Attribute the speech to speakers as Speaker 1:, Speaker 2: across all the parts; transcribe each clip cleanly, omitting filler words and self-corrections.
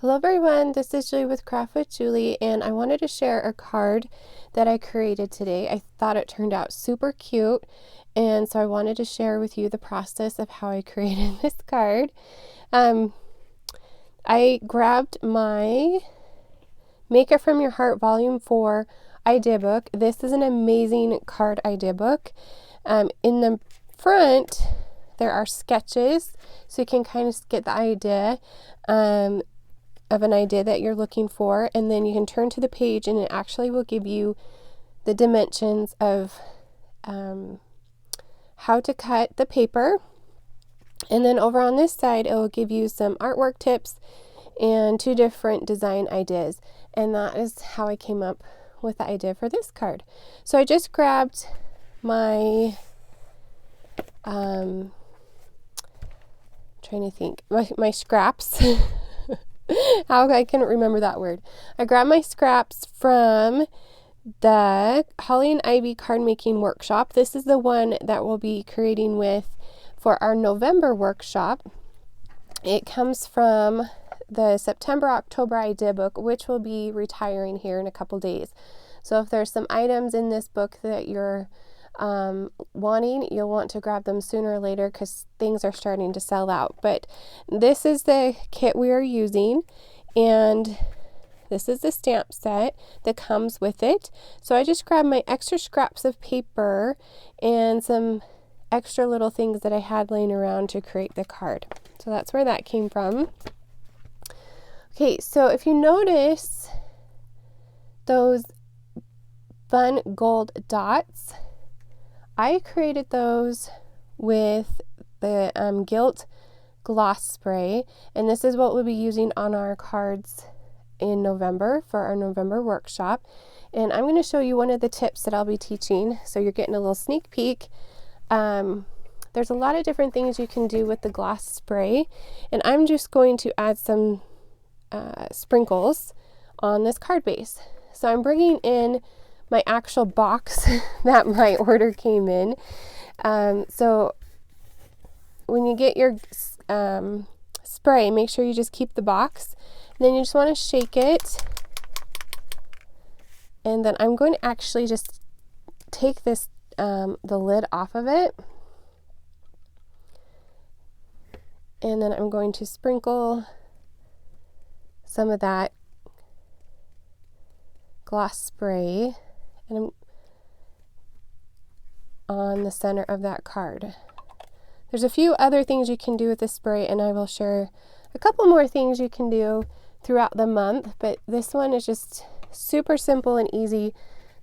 Speaker 1: Hello everyone, this is Julie with Craft with Julie, and I wanted to share a card that I created today. I thought it turned out super cute, and so I wanted to share with you the process of how I created this card. I grabbed my Make It From Your Heart Volume 4 idea book. This is an amazing card idea book. In the front, there are sketches, so you can kind of get the idea of an idea that you're looking for, and then you can turn to the page and it actually will give you the dimensions of how to cut the paper. And then over on this side, it will give you some artwork tips and 2 different design ideas. And that is how I came up with the idea for this card. So I just grabbed my trying to think, my scraps. How I couldn't remember that word. I grabbed my scraps from the Holly and Ivy card making workshop. This is the one that we'll be creating with for our November workshop. It comes from the September-October idea book, which will be retiring here in a couple days. So if there's some items in this book that you're wanting, you'll want to grab them sooner or later because things are starting to sell out. But this is the kit we are using, and this is the stamp set that comes with it. So I just grabbed my extra scraps of paper and some extra little things that I had laying around to create the card. So that's where that came from. Okay, so if you notice those fun gold dots, I created those with the Gilt gloss spray, and this is what we'll be using on our cards in November for our November workshop. And I'm going to show you one of the tips that I'll be teaching, so you're getting a little sneak peek. There's a lot of different things you can do with the gloss spray, and I'm just going to add some sprinkles on this card base. So I'm bringing in my actual box that my order came in. So when you get your spray, make sure you just keep the box. And then you just want to shake it. And then I'm going to actually just take this, the lid off of it. And then I'm going to sprinkle some of that gloss spray and on the center of that card. There's a few other things you can do with this spray, and I will share a couple more things you can do throughout the month, but this one is just super simple and easy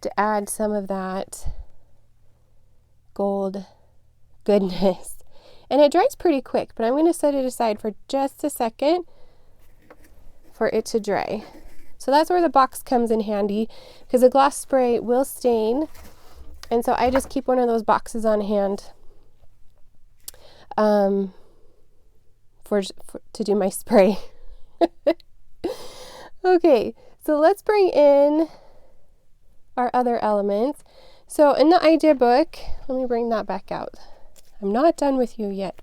Speaker 1: to add some of that gold goodness. And it dries pretty quick, but I'm going to set it aside for just a second for it to dry. So that's where the box comes in handy, because the gloss spray will stain, and so I just keep one of those boxes on hand to do my spray. Okay, so let's bring in our other elements. So in the idea book, let me bring that back out. I'm not done with you yet.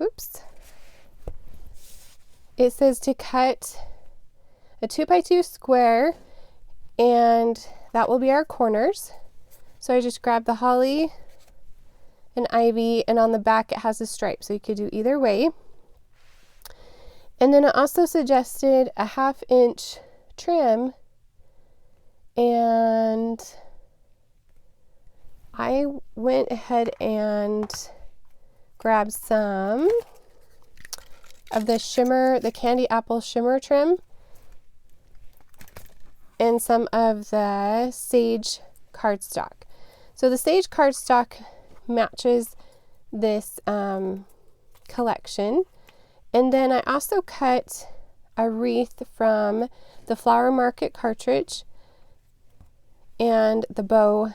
Speaker 1: Oops. It says to cut a 2x2 square, and that will be our corners. So I just grabbed the holly and ivy, and on the back it has a stripe, so you could do either way. And then it also suggested a 1/2 inch trim, and I went ahead and grabbed some of the Shimmer, the candy apple shimmer trim, and some of the sage cardstock. So the sage cardstock matches this collection. And then I also cut a wreath from the Flower Market cartridge and the bow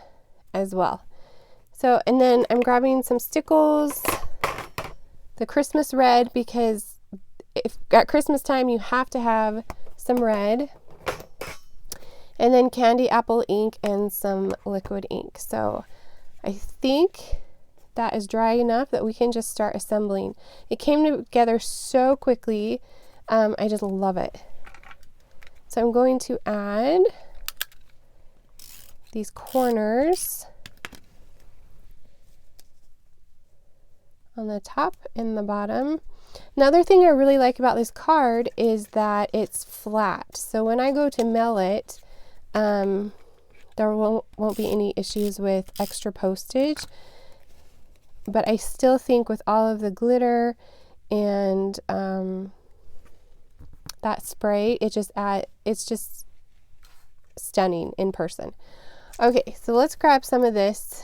Speaker 1: as well. So, and then I'm grabbing some Stickles, the Christmas red, because if at Christmas time you have to have some red, and then candy apple ink and some liquid ink. So I think that is dry enough that we can just start assembling. It came together so quickly. I just love it. So I'm going to add these corners on the top and the bottom. Another thing I really like about this card is that it's flat. So when I go to mail it, there won't be any issues with extra postage. But I still think with all of the glitter and that spray, it's just stunning in person. Okay, so let's grab some of this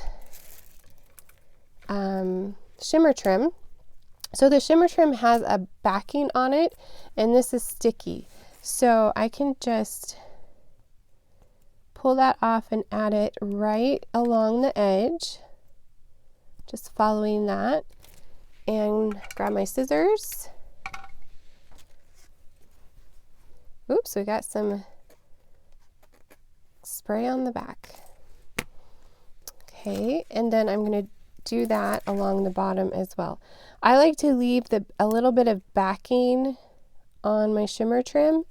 Speaker 1: shimmer trim. So the shimmer trim has a backing on it, and this is sticky. So I can just pull that off and add it right along the edge, just following that, and grab my scissors. Oops, we got some spray on the back. Okay, and then I'm going to do that along the bottom as well. I like to leave a little bit of backing on my shimmer trim,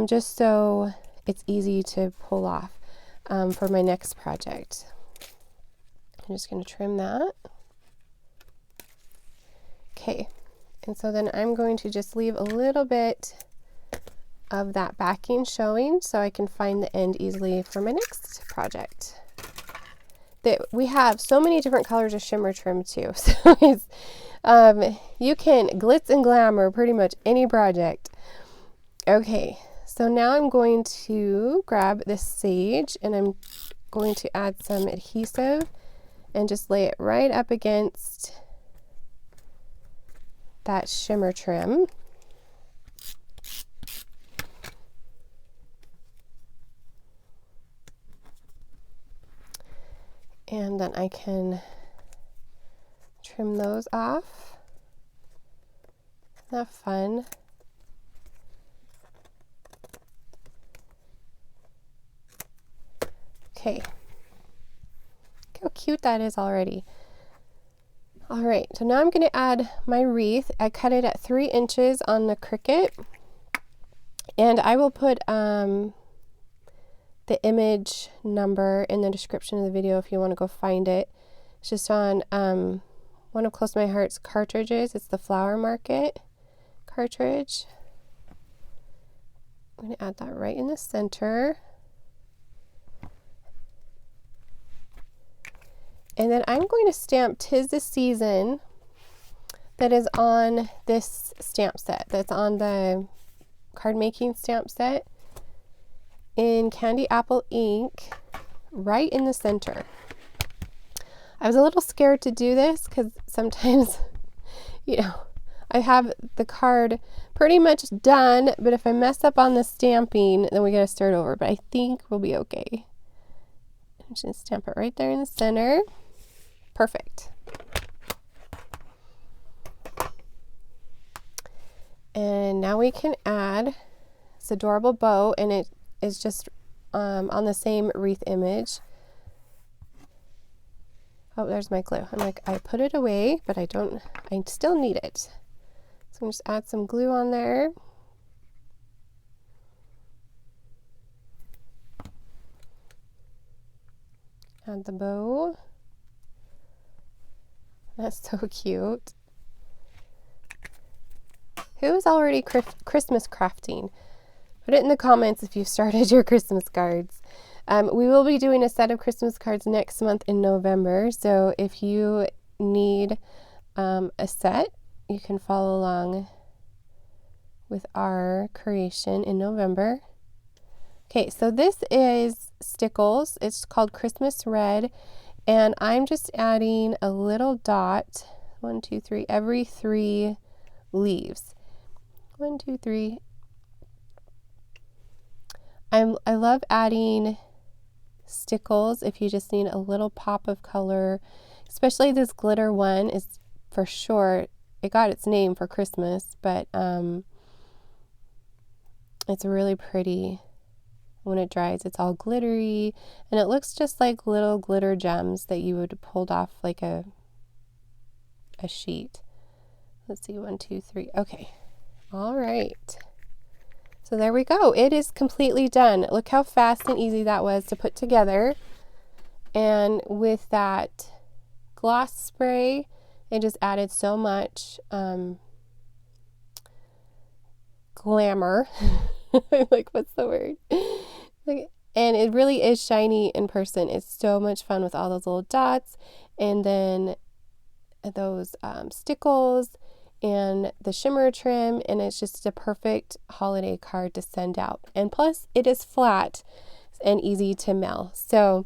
Speaker 1: just so it's easy to pull off for my next project. I'm just going to trim that. Okay, and so then I'm going to just leave a little bit of that backing showing so I can find the end easily for my next project. We have so many different colors of shimmer trim too, so you can glitz and glamour pretty much any project. Okay, so now I'm going to grab this sage and I'm going to add some adhesive and just lay it right up against that shimmer trim. And then I can trim those off. Isn't that fun? Okay. Look how cute that is already. All right, so now I'm going to add my wreath. I cut it at 3 inches on the Cricut. And I will put the image number in the description of the video if you want to go find it. It's just on one of Close to My Heart's cartridges. It's the Flower Market cartridge. I'm going to add that right in the center. And then I'm going to stamp "'Tis the Season" that is on this stamp set, that's on the Cardmaking stamp set, in Candy Apple ink right in the center. I was a little scared to do this because sometimes, I have the card pretty much done, but if I mess up on the stamping, then we gotta start over, but I think we'll be okay. I'm just gonna stamp it right there in the center. Perfect. And now we can add this adorable bow, and it is just on the same wreath image. Oh, there's my glue. I'm like, I put it away, but I still need it. So I'm just add some glue on there. Add the bow. That's so cute. Who's already Christmas crafting? Put it in the comments if you've started your Christmas cards. We will be doing a set of Christmas cards next month in November, so if you need a set, you can follow along with our creation in November. Okay, so this is Stickles. It's called Christmas Red, and I'm just adding a little dot, 1, 2, 3, every 3 leaves. 1, 2, 3. I love adding stickles if you just need a little pop of color, especially this glitter one is for sure, it got its name for Christmas, but it's really pretty when it dries. It's all glittery and it looks just like little glitter gems that you would pulled off like a a sheet. Let's see, 1, 2, 3. Okay. All right. So there we go. It is completely done. Look how fast and easy that was to put together. And with that gloss spray, it just added so much glamour. Like, what's the word? Like, and it really is shiny in person. It's so much fun with all those little dots, and then those stickles and the shimmer trim, and it's just a perfect holiday card to send out. And plus, it is flat and easy to mail. So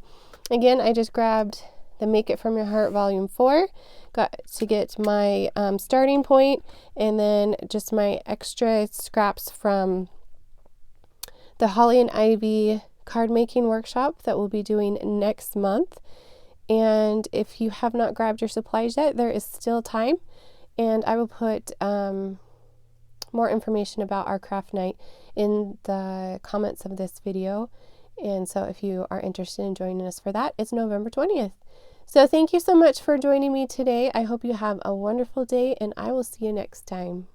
Speaker 1: again, I just grabbed the Make It From Your Heart Volume 4, got to get my starting point, and then just my extra scraps from the Holly and Ivy card making workshop that we'll be doing next month. And if you have not grabbed your supplies yet, there is still time. And I will put more information about our craft night in the comments of this video. And so if you are interested in joining us for that, it's November 20th. So thank you so much for joining me today. I hope you have a wonderful day, and I will see you next time.